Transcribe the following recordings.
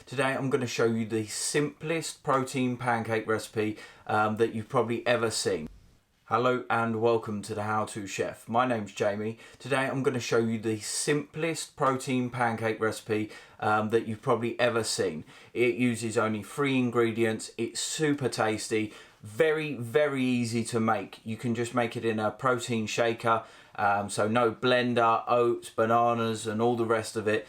Today I'm going to show you the simplest protein pancake recipe that you've probably ever seen. Hello and welcome to the How-To Chef. My name's Jamie. Today I'm going to show you the simplest protein pancake recipe that you've probably ever seen. It uses only 3 ingredients. It's super tasty, very easy to make. You can just make it in a protein shaker, so no blender, oats, bananas and all the rest of it,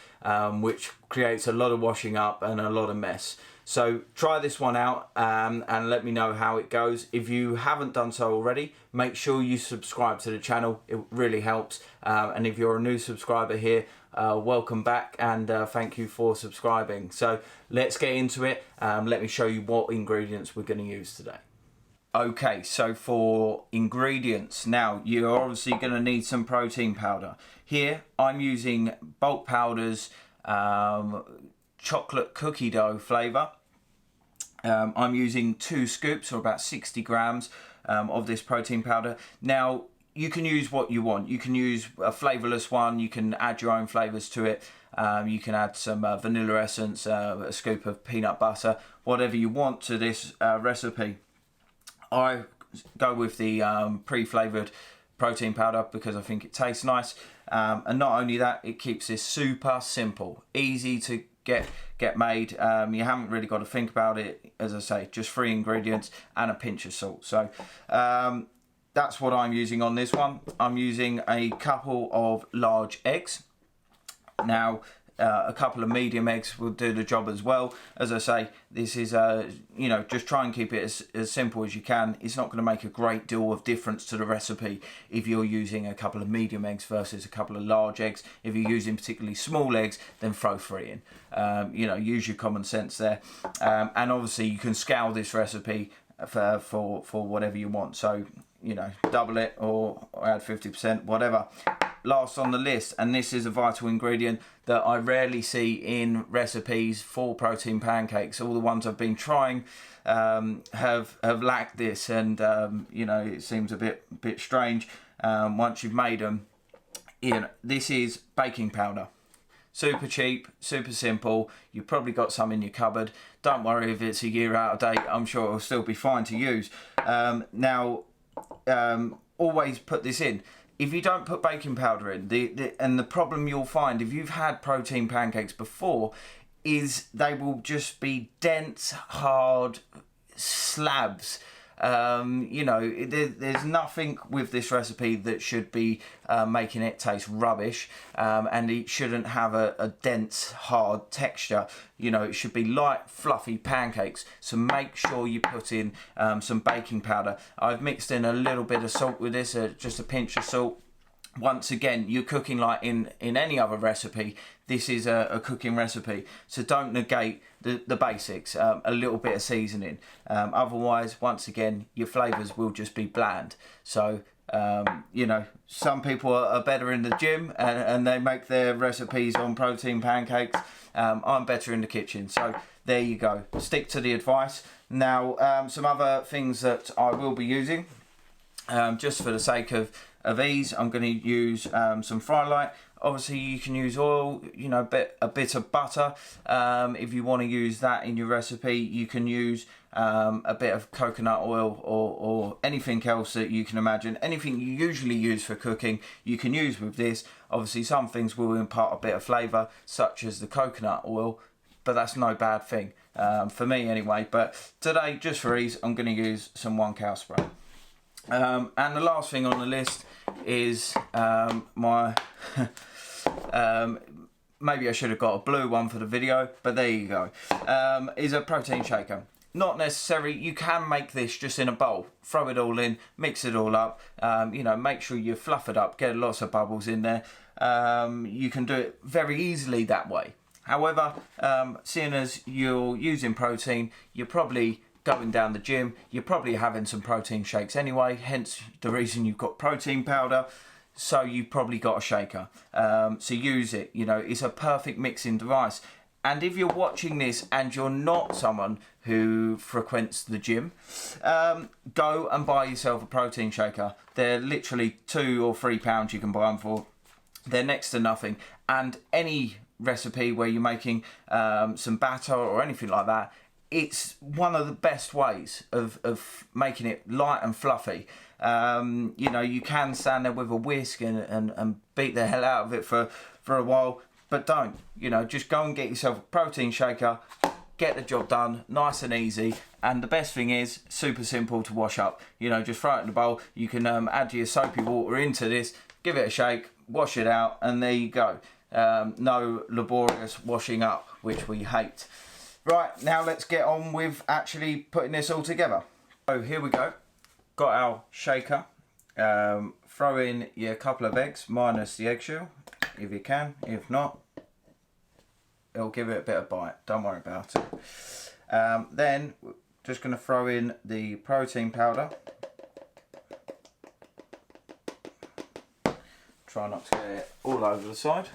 which creates a lot of washing up and a lot of mess. So try this one out and let me know how it goes. If you haven't done so already, make sure you subscribe to the channel. It really helps. And if you're a new subscriber here, welcome back and thank you for subscribing. So let's get into it. Let me show you what ingredients we're going to use today. Okay, so for ingredients, now you're obviously going to need some protein powder. Here I'm using bulk powders, chocolate cookie dough flavour. I'm using 2 scoops or about 60 grams of this protein powder. Now you can use what you want. You can use a flavourless one, you can add your own flavours to it. You can add some vanilla essence, a scoop of peanut butter, whatever you want to this recipe. I go with the pre-flavoured protein powder because I think it tastes nice, and not only that, it keeps this super simple, easy to get made. You haven't really got to think about it. As I say, just 3 ingredients and a pinch of salt. So that's what I'm using on this one. I'm using a couple of large eggs. Now a couple of medium eggs will do the job as well. As I say, this is you know, just try and keep it as simple as you can. It's not going to make a great deal of difference to the recipe if you're using a couple of medium eggs versus a couple of large eggs. If you're using particularly small eggs, then throw 3 in. You know, use your common sense there. And obviously you can scale this recipe for whatever you want. So, you know, double it or add 50%, whatever. Last on the list, and this is a vital ingredient that I rarely see in recipes for protein pancakes. All the ones I've been trying have lacked this, and you know, it seems a bit strange once you've made them. You know, this is baking powder. Super cheap, super simple. You've probably got some in your cupboard. Don't worry if it's a year out of date. I'm sure it'll still be fine to use. Now, always put this in. If you don't put baking powder in, the problem you'll find if you've had protein pancakes before is they will just be dense, hard slabs. You know, there's nothing with this recipe that should be making it taste rubbish, and it shouldn't have a dense, hard texture. You know, it should be light, fluffy pancakes. So make sure you put in some baking powder. I've mixed in a little bit of salt with this, just a pinch of salt. Once again, you're cooking like in any other recipe. This is a cooking recipe, so don't negate the basics. A little bit of seasoning. Otherwise, once again, your flavours will just be bland. So, you know, some people are better in the gym and they make their recipes on protein pancakes. I'm better in the kitchen. So there you go. Stick to the advice. Now, some other things that I will be using, just for the sake of ease, I'm going to use some fry light. Obviously you can use oil, you know, a bit of butter. If you want to use that in your recipe, you can use a bit of coconut oil or anything else that you can imagine. Anything you usually use for cooking, you can use with this. Obviously some things will impart a bit of flavour, such as the coconut oil, but that's no bad thing, for me anyway. But today, just for ease, I'm going to use some 1 cow spray. And the last thing on the list is my maybe I should have got a blue one for the video, but there you go, is a protein shaker. Not necessary. You can make this just in a bowl, throw it all in, mix it all up, you know, make sure you fluff it up, get lots of bubbles in there. You can do it very easily that way. However, seeing as you're using protein, you're probably going down the gym, you're probably having some protein shakes anyway, hence the reason you've got protein powder. So you've probably got a shaker, so use it. You know, it's a perfect mixing device. And if you're watching this and you're not someone who frequents the gym, go and buy yourself a protein shaker. They're literally £2 or £3 you can buy them for. They're next to nothing, and any recipe where you're making some batter or anything like that, it's one of the best ways of making it light and fluffy. You know, you can stand there with a whisk and beat the hell out of it for a while, but don't. You know, just go and get yourself a protein shaker, get the job done, nice and easy. And the best thing is, super simple to wash up. You know, just throw it in the bowl. You can add your soapy water into this, give it a shake, wash it out, and there you go. No laborious washing up, which we hate. Right, now let's get on with actually putting this all together. So here we go. Got our shaker. Throw in your couple of eggs, minus the eggshell, if you can. If not, it'll give it a bit of bite. Don't worry about it. Then, just going to throw in the protein powder. Try not to get it all over the side.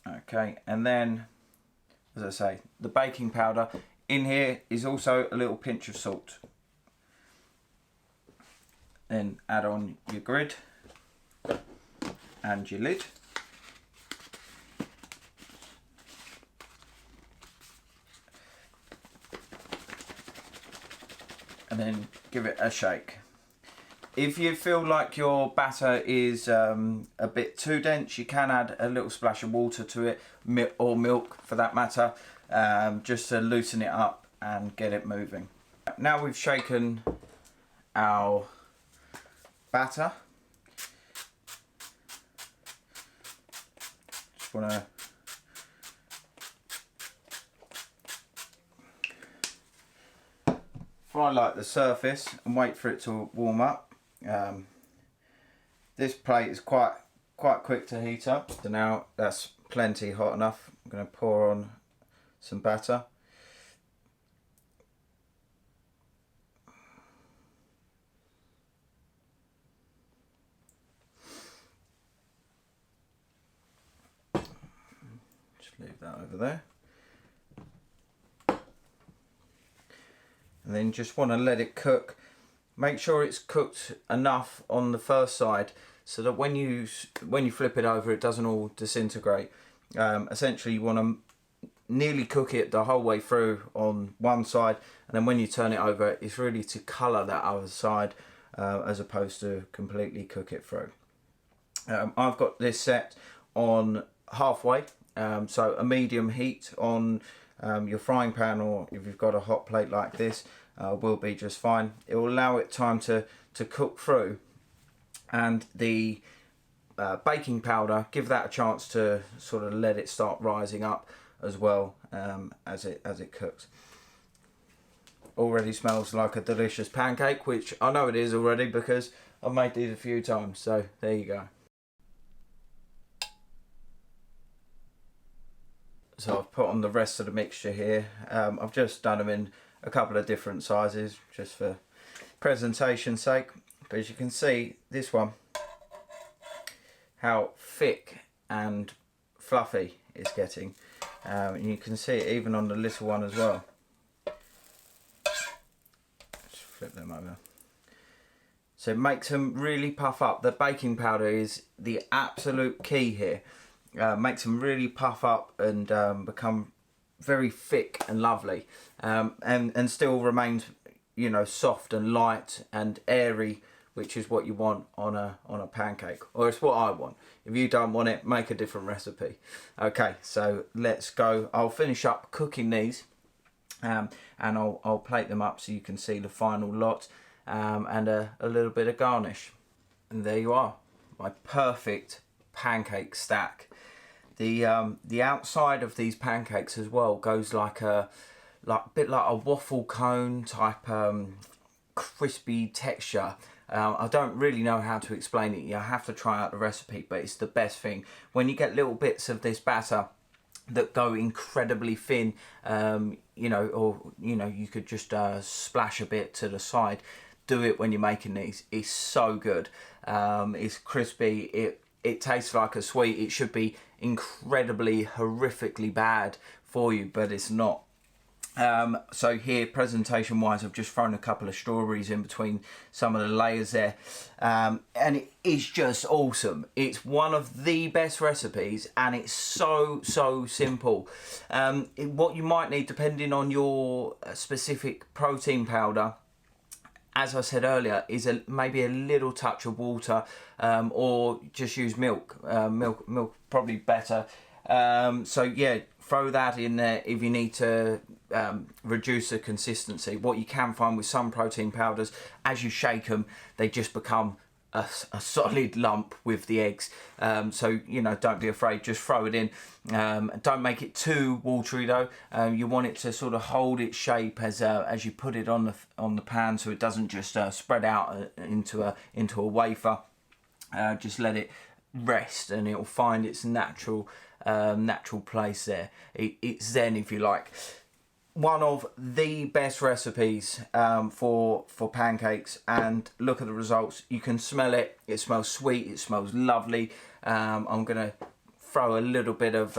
Okay, and then, as I say, the baking powder. In here is also a little pinch of salt. Then add on your grid and your lid. And then give it a shake. If you feel like your batter is a bit too dense, you can add a little splash of water to it, or milk for that matter, just to loosen it up and get it moving. Now we've shaken our batter, just want to fry light the surface and wait for it to warm up. This plate is quite quick to heat up, so now that's plenty hot enough. I'm going to pour on some batter. Just leave that over there. And then just want to let it cook. Make sure it's cooked enough on the first side so that when you flip it over, it doesn't all disintegrate. Essentially, you want to nearly cook it the whole way through on one side, and then when you turn it over, it's really to colour that other side as opposed to completely cook it through. I've got this set on halfway, so a medium heat on your frying pan, or if you've got a hot plate like this, will be just fine. It will allow it time to cook through, and the baking powder, give that a chance to sort of let it start rising up as well as it cooks. Already smells like a delicious pancake, which I know it is already because I've made these a few times, so there you go. So I've put on the rest of the mixture here. I've just done them in a couple of different sizes just for presentation's sake. But as you can see, this one, how thick and fluffy it's getting. And you can see it even on the little one as well. Just flip them over. So it makes them really puff up. The baking powder is the absolute key here. Makes them really puff up and become very thick and lovely, and still remains, you know, soft and light and airy, which is what you want on a pancake, or it's what I want. If you don't want it, make a different recipe. Okay, so let's go. I'll finish up cooking these, and I'll plate them up so you can see the final lot, and a little bit of garnish. And there you are, my perfect pancake stack. The outside of these pancakes as well goes like a bit like a waffle cone type crispy texture. I don't really know how to explain it. You have to try out the recipe, but it's the best thing when you get little bits of this batter that go incredibly thin. You know, or you know, you could just splash a bit to the side. Do it when you're making these. It's so good. It's crispy. It tastes like a sweet. It should be incredibly, horrifically bad for you, but it's not. So here, presentation wise, I've just thrown a couple of strawberries in between some of the layers there, and it is just awesome. It's one of the best recipes, and it's so simple. What you might need, depending on your specific protein powder, as I said earlier, is maybe a little touch of water, or just use milk. Milk probably better. So yeah, throw that in there if you need to reduce the consistency. What you can find with some protein powders, as you shake them, they just become a solid lump with the eggs. So, you know, don't be afraid, just throw it in. Don't make it too watery though. You want it to sort of hold its shape as you put it on the pan, so it doesn't just spread out into a wafer. Just let it rest, and it will find its natural place there. It's zen, if you like. One of the best recipes for pancakes, and look at the results. You can smell it. It smells sweet. It smells lovely. I'm gonna throw a little bit of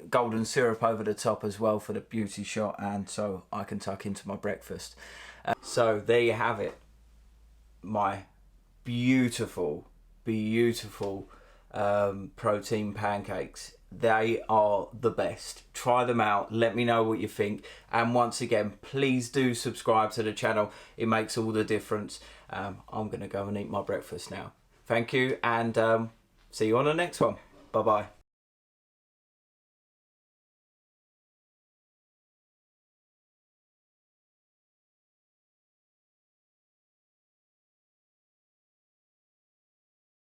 golden syrup over the top as well for the beauty shot, and so I can tuck into my breakfast. So there you have it, my beautiful protein pancakes. They are the best. Try them out, let me know what you think, and once again, please do subscribe to the channel. It makes all the difference. I'm gonna go and eat my breakfast now. Thank you, and see you on the next one. Bye bye.